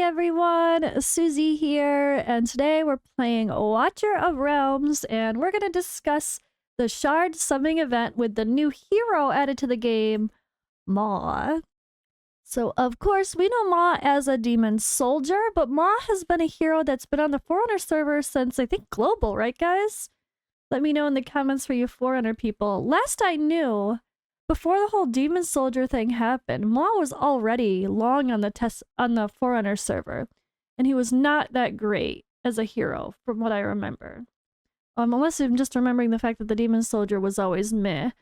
everyone, Suzi here, and today we're playing Watcher of Realms, and we're going to discuss the Shard Summoning event with the new hero added to the game, MAW. So, of course, we know MAW as a demon soldier, but MAW has been a hero that's been on the Forerunner server since, I think, Global, right, guys? Let me know in the comments for you Forerunner people. Last I knew, before the whole demon soldier thing happened, MAW was already long on the Forerunner server, and he was not that great as a hero, from what I remember. Unless I'm just remembering the fact that the demon soldier was always meh.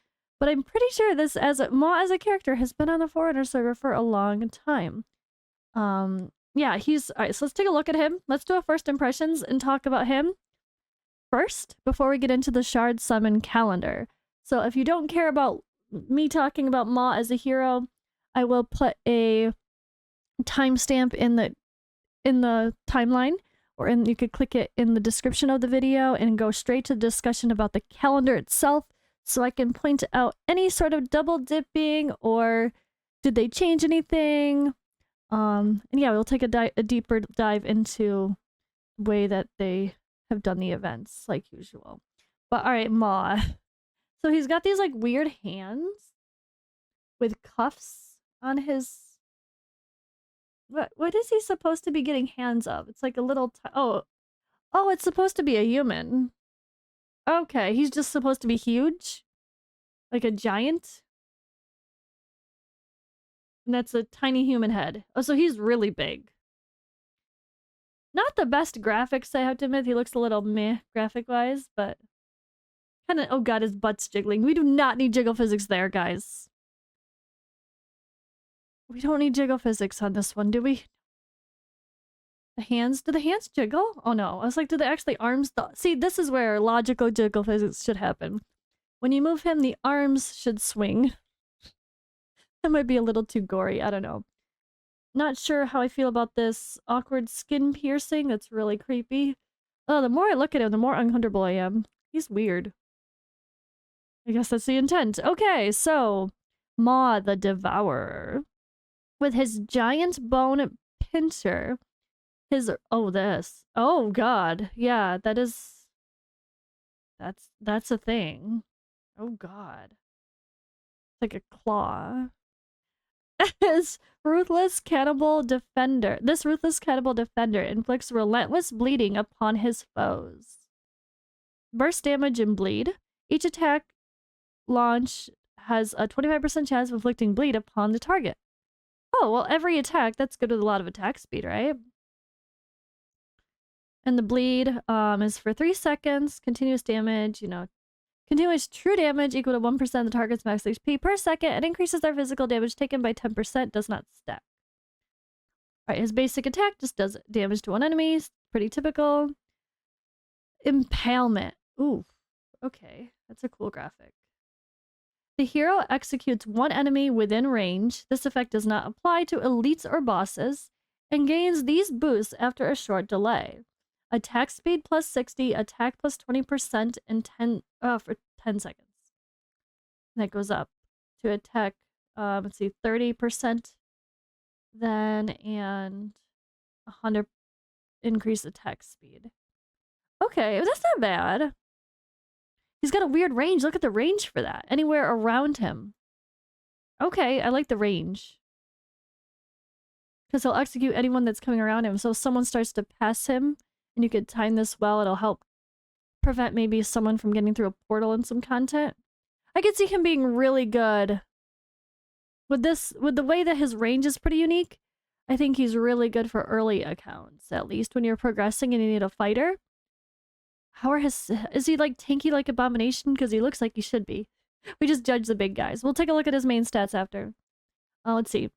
But I'm pretty sure MAW as a character has been on the Forerunner server for a long time. Yeah, alright, so let's take a look at him. Let's do a first impressions and talk about him first, before we get into the Shard Summon calendar. So if you don't care about me talking about MAW as a hero, I will put a timestamp in the timeline, or you could click it in the description of the video and go straight to the discussion about the calendar itself, so I can point out any sort of double dipping or did they change anything. And yeah, we'll take a deeper dive into the way that they have done the events like usual. But all right, MAW. So he's got these like weird hands with cuffs on his. What is he supposed to be getting hands of? It's like a little oh, it's supposed to be a human. Okay, he's just supposed to be huge, like a giant. And that's a tiny human head. Oh, so he's really big. Not the best graphics, I have to admit. He looks a little meh graphic-wise, but kind of, oh god, his butt's jiggling. We do not need jiggle physics there, guys. We don't need jiggle physics on this one, do we? The hands? Do the hands jiggle? Oh no. I was like, do the actually arms? See, this is where logical jiggle physics should happen. When you move him, the arms should swing. That might be a little too gory. I don't know. Not sure how I feel about this awkward skin piercing. That's really creepy. Oh, the more I look at him, the more uncomfortable I am. He's weird. I guess that's the intent. Okay, so MAW the Devourer. With his giant bone pincher. Oh god. Yeah, that's a thing. Oh god. It's like a claw. This ruthless cannibal defender inflicts relentless bleeding upon his foes. Burst damage and bleed. Each attack launch has a 25% chance of inflicting bleed upon the target. Oh, well, every attack, that's good with a lot of attack speed, right? And the bleed is for 3 seconds. Continuous damage, continuous true damage equal to 1% of the target's max HP per second. It increases their physical damage taken by 10%, does not stack. Alright, his basic attack just does damage to one enemy. Pretty typical. Impalement. Ooh, okay. That's a cool graphic. The hero executes one enemy within range. This effect does not apply to elites or bosses, and gains these boosts after a short delay. Attack speed plus 60, attack plus 20%, and for 10 seconds. And that goes up to attack, let's see, 30% then, and 100 increase attack speed. Okay, that's not bad. He's got a weird range. Look at the range for that. Anywhere around him. Okay, I like the range. Because he'll execute anyone that's coming around him. So if someone starts to pass him, and you could time this well, it'll help prevent maybe someone from getting through a portal in some content. I could see him being really good. With the way that his range is pretty unique, I think he's really good for early accounts. At least when you're progressing and you need a fighter. Is he like tanky like Abomination? Because he looks like he should be. We just judge the big guys. We'll take a look at his main stats after. Let's see.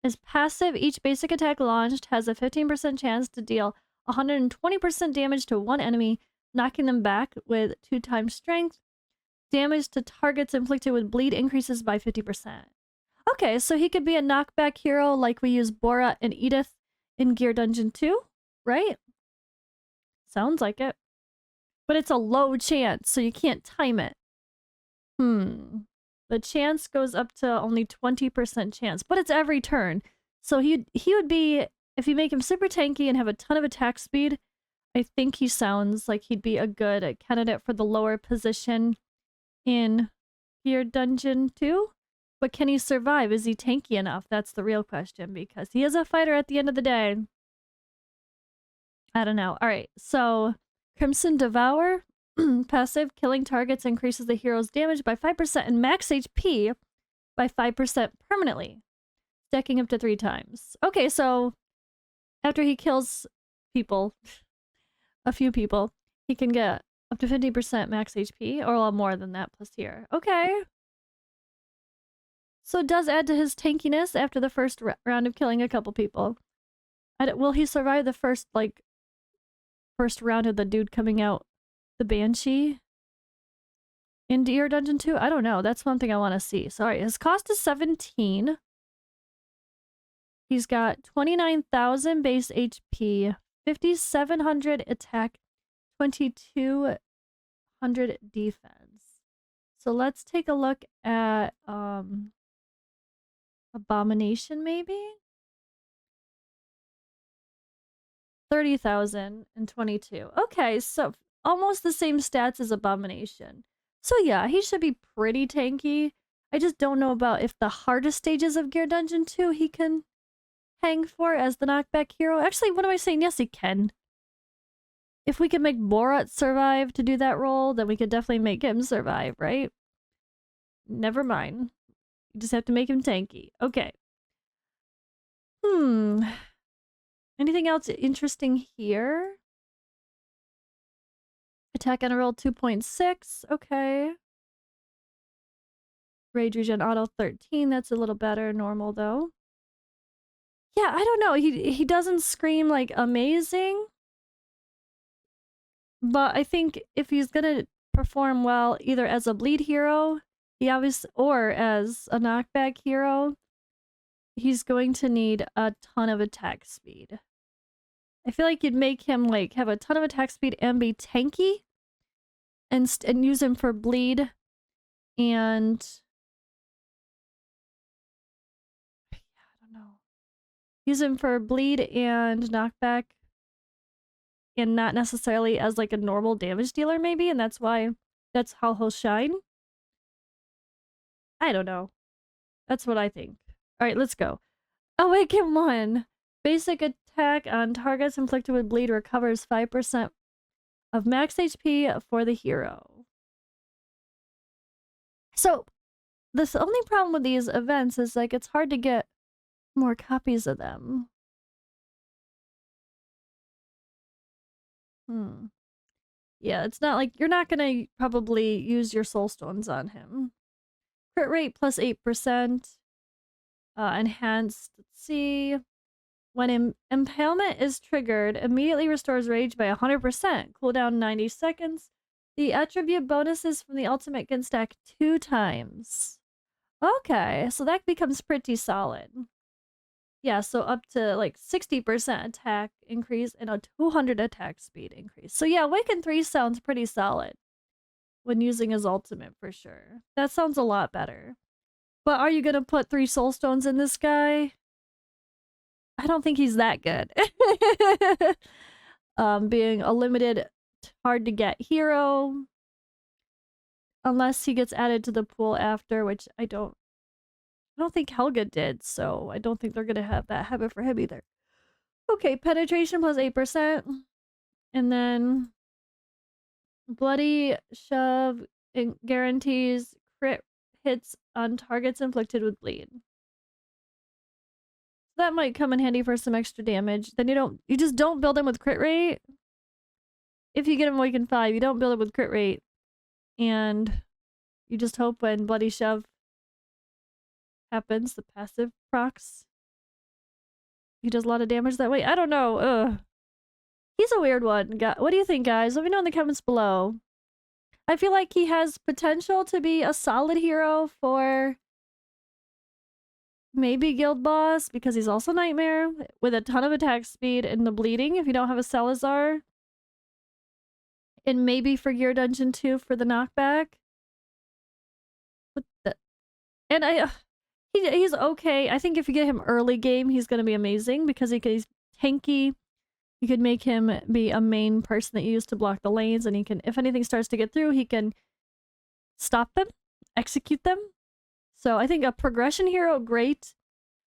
His passive, each basic attack launched has a 15% chance to deal 120% damage to one enemy, knocking them back with 2 times strength. Damage to targets inflicted with bleed increases by 50%. Okay, so he could be a knockback hero like we use Bora and Edith in Gear Dungeon 2, right? Sounds like it. But it's a low chance, so you can't time it. The chance goes up to only 20% chance, but it's every turn. So he would be If you make him super tanky and have a ton of attack speed, I think he sounds like he'd be a good candidate for the lower position in Gear Dungeon 2. But can he survive? Is he tanky enough? That's the real question, because he is a fighter at the end of the day. I don't know. Alright, so Crimson Devour. Passive, killing targets increases the hero's damage by 5% and max HP by 5% permanently, stacking up to 3 times. Okay, so after he kills people, a few people, he can get up to 50% max HP, or a lot more than that plus here. Okay. So it does add to his tankiness after the first round of killing a couple people. Will he survive the first round of the dude coming out, the Banshee? In Gear Dungeon 2? I don't know. That's one thing I want to see. Sorry, his cost is 17. He's got 29,000 base HP, 5,700 attack, 2,200 defense. So let's take a look at Abomination, maybe? 30,022. Okay, so almost the same stats as Abomination. So yeah, he should be pretty tanky. I just don't know about if the hardest stages of Gear Dungeon 2 he can hang for as the knockback hero. Actually, what am I saying? Yes, he can. If we can make Borat survive to do that role, then we could definitely make him survive, right? Never mind. You just have to make him tanky. Okay. Anything else interesting here? Attack and roll 2.6. Okay. Rage regen auto 13. That's a little better. Normal though. Yeah, I don't know. He doesn't scream like amazing. But I think if he's gonna perform well either as a bleed hero, or as a knockback hero, he's going to need a ton of attack speed. I feel like you'd make him like have a ton of attack speed and be tanky, and use him for bleed, and yeah, I don't know. Use him for bleed and knockback, and not necessarily as like a normal damage dealer, maybe, and that's how he'll shine. I don't know. That's what I think. Alright, let's go. Awaken 1. Basic attack on targets inflicted with bleed recovers 5% of max HP for the hero. So, the only problem with these events is like it's hard to get more copies of them. Yeah, it's not like you're not gonna probably use your soul stones on him. Crit rate plus 8%. Enhanced, let's see. When impalement is triggered, immediately restores rage by 100%. Cooldown 90 seconds. The attribute bonuses from the ultimate can stack 2 times. Okay, so that becomes pretty solid. Yeah, so up to like 60% attack increase and a 200 attack speed increase. So yeah, Awaken 3 sounds pretty solid when using his ultimate for sure. That sounds a lot better. But are you gonna put 3 soul stones in this guy? I don't think he's that good. Being a limited, hard to get hero. Unless he gets added to the pool after, which I don't think Helga did, so I don't think they're gonna have that habit for him either. Okay, penetration plus 8%. And then Bloody Shove guarantees crit hits on targets inflicted with bleed. That might come in handy for some extra damage. Then you just don't build him with crit rate. If you get him Awaken 5, you don't build him with crit rate. And you just hope when Bloody Shove happens, the passive procs, he does a lot of damage that way. I don't know. Ugh. He's a weird one. What do you think, guys? Let me know in the comments below. I feel like he has potential to be a solid hero for maybe Guild Boss, because he's also Nightmare with a ton of attack speed and the bleeding if you don't have a Salazar. And maybe for Gear Dungeon 2 for the knockback. And he's okay. I think if you get him early game, he's going to be amazing because he's tanky. You could make him be a main person that you use to block the lanes, and he can, if anything starts to get through, he can stop them, execute them. So I think a progression hero, great.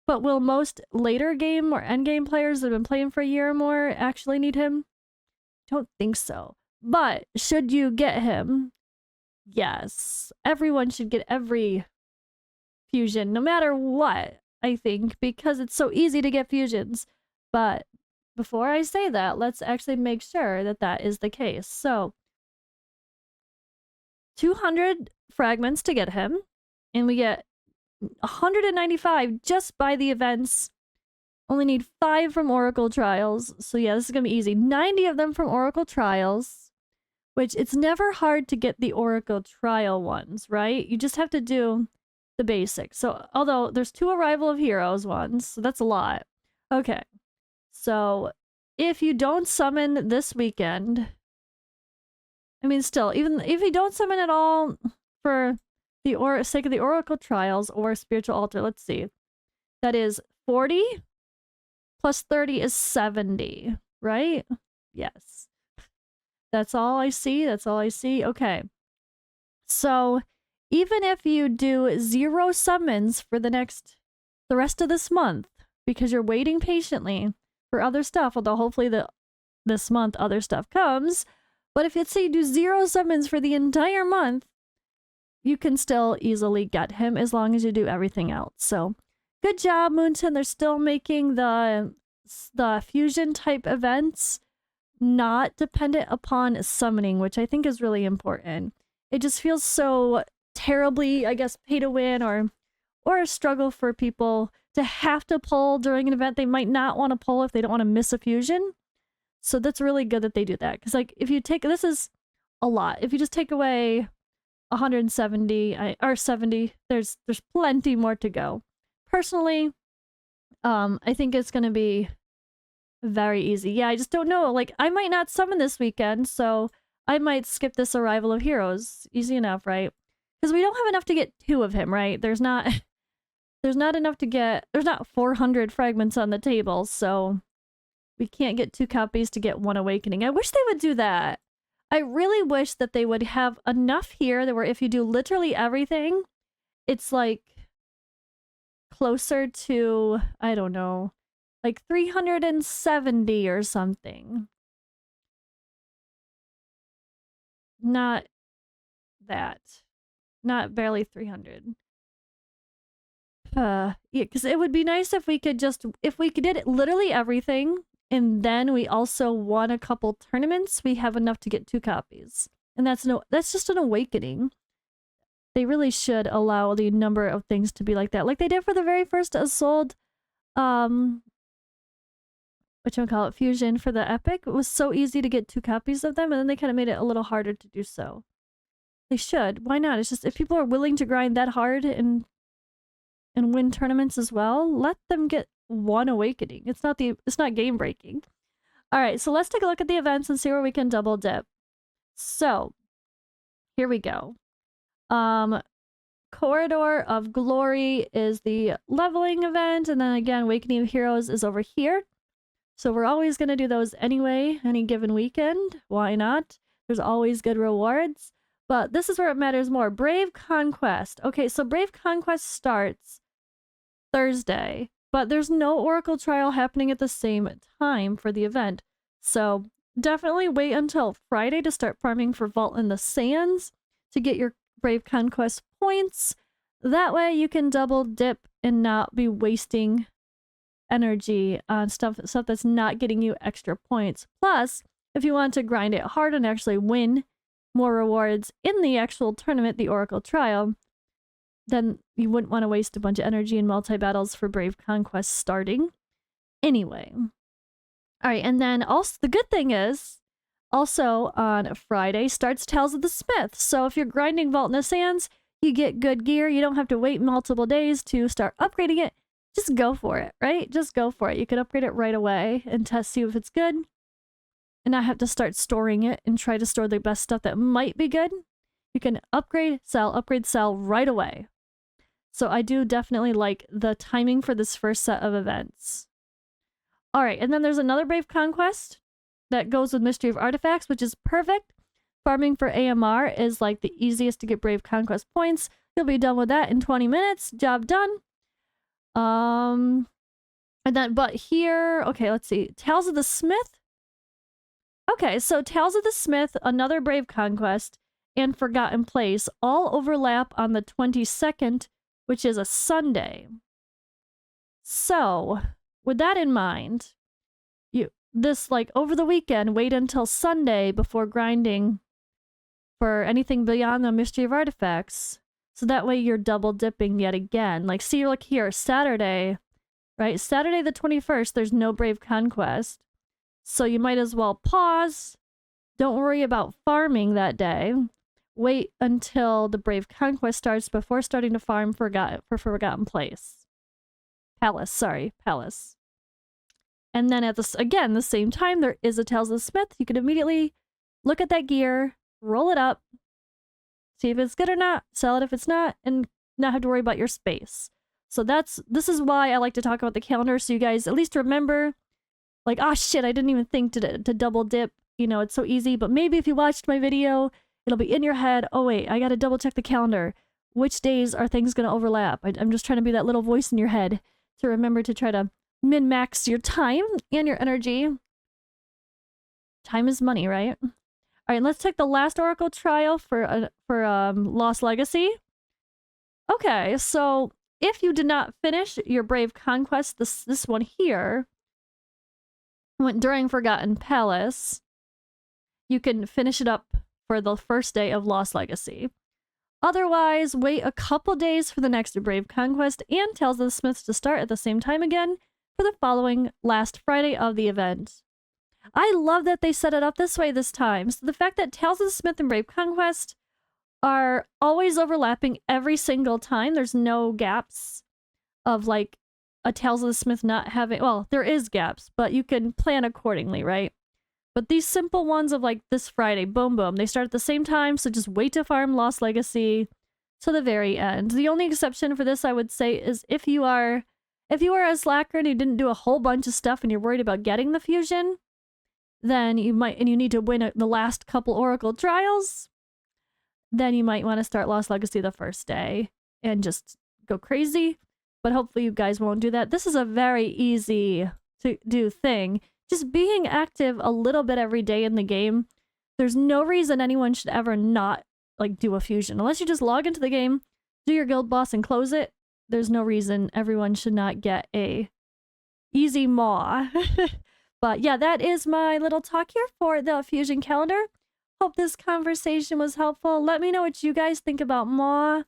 But will most later game or end game players that have been playing for a year or more actually need him? Don't think so. But should you get him? Yes. Everyone should get every fusion, no matter what, I think, because it's so easy to get fusions. But before I say that, let's actually make sure that that is the case. So 200 fragments to get him, and we get 195 just by the events. Only need 5 from Oracle Trials. So yeah, this is going to be easy. 90 of them from Oracle Trials, which it's never hard to get the Oracle Trial ones, right? You just have to do the basics. So although there's 2 Arrival of Heroes ones, so that's a lot. Okay. So if you don't summon this weekend, I mean, still, even if you don't summon at all for the sake of the Oracle Trials or Spiritual Altar, let's see. That is 40 plus 30 is 70, right? Yes. That's all I see. That's all I see. Okay. So even if you do 0 summons for the rest of this month, because you're waiting patiently for other stuff, although hopefully this month other stuff comes, but if let's say you do 0 summons for the entire month, you can still easily get him as long as you do everything else. So good job, Moonton. They're still making the fusion type events not dependent upon summoning, which I think is really important. It just feels so terribly, I guess, pay to win or a struggle for people to have to pull during an event they might not want to pull if they don't want to miss a fusion. So that's really good that they do that. Because like if you take, this is a lot. If you just take away 170 or 70, there's plenty more to go. Personally, I think it's going to be very easy. Yeah, I just don't know. Like, I might not summon this weekend, so I might skip this Arrival of Heroes. Easy enough, right? Because we don't have enough to get 2 of him, right? There's not enough to get, there's not 400 fragments on the table, so we can't get 2 copies to get 1 awakening. I wish they would do that. I really wish that they would have enough here that where if you do literally everything, it's like closer to, I don't know, like 370 or something. Not that. Not barely 300. Yeah, because it would be nice if we could did it literally everything, and then we also won a couple tournaments, we have enough to get 2 copies. And that's just an awakening. They really should allow the number of things to be like that. Like they did for the very first Assault, whatchamacallit, Fusion for the Epic. It was so easy to get 2 copies of them, and then they kind of made it a little harder to do so. They should. Why not? It's just, if people are willing to grind that hard and win tournaments as well, let them get 1 awakening. It's not game breaking. All right, so let's take a look at the events and see where we can double dip. So here we go. Corridor of Glory is the leveling event, and then again, Awakening of Heroes is over here. So we're always going to do those anyway, any given weekend. Why not? There's always good rewards. But this is where it matters more. Brave Conquest. Okay, so Brave Conquest starts Thursday, but there's no Oracle Trial happening at the same time for the event. So definitely wait until Friday to start farming for Vault in the Sands to get your Brave Conquest points. That way you can double dip and not be wasting energy on stuff that's not getting you extra points. Plus, if you want to grind it hard and actually win more rewards in the actual tournament, the Oracle Trial, then you wouldn't want to waste a bunch of energy in multi-battles for Brave Conquest starting. Anyway. Alright, and then also the good thing is, also on Friday starts Tales of the Smith. So if you're grinding Vault in the Sands, you get good gear. You don't have to wait multiple days to start upgrading it. Just go for it, right? Just go for it. You can upgrade it right away and see if it's good. And not have to start storing it and try to store the best stuff that might be good. You can upgrade, sell right away. So I do definitely like the timing for this first set of events. All right, and then there's another Brave Conquest that goes with Mystery of Artifacts, which is perfect. Farming for AMR is like the easiest to get Brave Conquest points. You'll be done with that in 20 minutes. Job done. And then, but here, okay, let's see. Tales of the Smith. Okay, so Tales of the Smith, another Brave Conquest, and Forgotten Place all overlap on the 22nd, which is a Sunday. So, with that in mind, like over the weekend, wait until Sunday before grinding for anything beyond the Mystery of Artifacts. So that way you're double dipping yet again. Like, see, look here, Saturday, right? Saturday the 21st, there's no Brave Conquest. So you might as well pause. Don't worry about farming that day. Wait until the Brave Conquest starts before starting to farm for Forgotten Place. Palace. And then at the same time, there is a Tales of the Smith. You can immediately look at that gear, roll it up, see if it's good or not, sell it if it's not, and not have to worry about your space. So this is why I like to talk about the calendar, so you guys at least remember, like, oh shit, I didn't even think to double dip. You know, it's so easy. But maybe if you watched my video, it'll be in your head, oh wait, I gotta double check the calendar. Which days are things gonna overlap? I'm just trying to be that little voice in your head to remember to try to min-max your time and your energy. Time is money, right? All right, let's take the last Oracle trial for Lost Legacy. Okay, so if you did not finish your Brave Conquest, this one here, went during Forgotten Palace, you can finish it up for the first day of Lost Legacy. Otherwise, wait a couple days for the next Brave Conquest and Tales of the Smiths to start at the same time again for the following last Friday of the event. I love that they set it up this way this time. So the fact that Tales of the Smith and Brave Conquest are always overlapping every single time. There's no gaps of like a Tales of the Smith not having, well, there is gaps, but you can plan accordingly, right? But these simple ones of like this Friday, boom, boom, they start at the same time, so just wait to farm Lost Legacy to the very end. The only exception for this, I would say, is if you are a slacker and you didn't do a whole bunch of stuff and you're worried about getting the fusion, then you might, and you need to win the last couple Oracle trials, then you might want to start Lost Legacy the first day and just go crazy. But hopefully you guys won't do that. This is a very easy to do thing. Just being active a little bit every day in the game. There's no reason anyone should ever not like do a fusion. Unless you just log into the game, do your guild boss and close it. There's no reason everyone should not get a easy MAW. But yeah, that is my little talk here for the fusion calendar. Hope this conversation was helpful. Let me know what you guys think about MAW.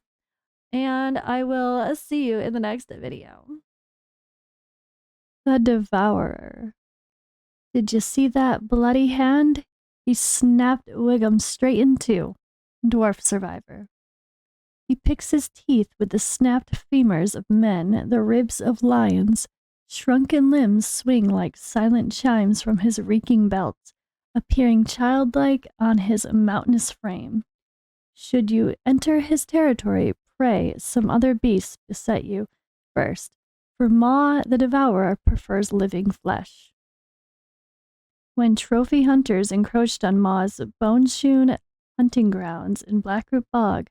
And I will see you in the next video. The Devourer. Did you see that bloody hand? He snapped Wiggum straight in two. Dwarf survivor. He picks his teeth with the snapped femurs of men, the ribs of lions. Shrunken limbs swing like silent chimes from his reeking belt, appearing childlike on his mountainous frame. Should you enter his territory, pray some other beasts beset you first, for MAW the Devourer prefers living flesh. When trophy hunters encroached on MAW's bone-shewn hunting grounds in Blackroot Bog,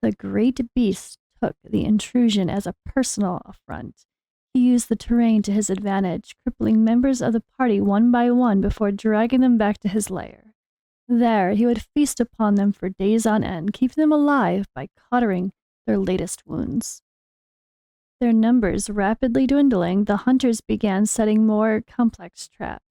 the great beast took the intrusion as a personal affront. He used the terrain to his advantage, crippling members of the party one by one before dragging them back to his lair. There, he would feast upon them for days on end, keeping them alive by cauterizing their latest wounds. Their numbers rapidly dwindling, the hunters began setting more complex traps.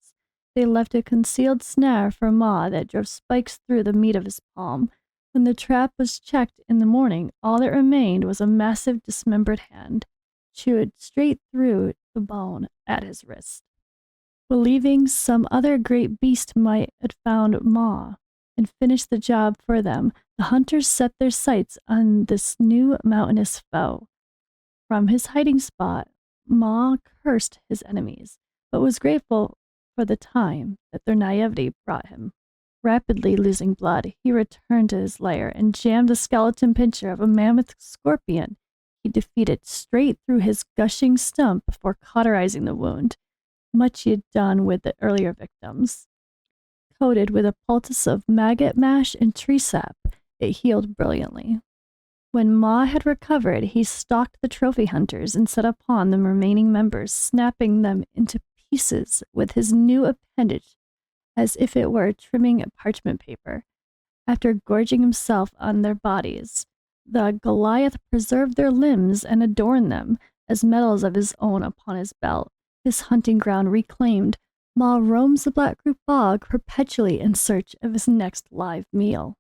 They left a concealed snare for MAW that drove spikes through the meat of his palm. When the trap was checked in the morning, all that remained was a massive dismembered hand, chewed straight through the bone at his wrist. Believing some other great beast might have found MAW and finished the job for them, the hunters set their sights on this new mountainous foe. From his hiding spot, MAW cursed his enemies, but was grateful for the time that their naivety brought him. Rapidly losing blood, he returned to his lair and jammed the skeleton pincher of a mammoth scorpion he defeated straight through his gushing stump before cauterizing the wound. much he had done with the earlier victims. Coated with a poultice of maggot mash and tree sap, it healed brilliantly. When Ma had recovered, he stalked the trophy hunters and set upon the remaining members, snapping them into pieces with his new appendage as if it were trimming parchment paper. After gorging himself on their bodies, the Goliath preserved their limbs and adorned them as medals of his own upon his belt. His hunting ground reclaimed, Ma roams the Black Group Bog perpetually in search of his next live meal.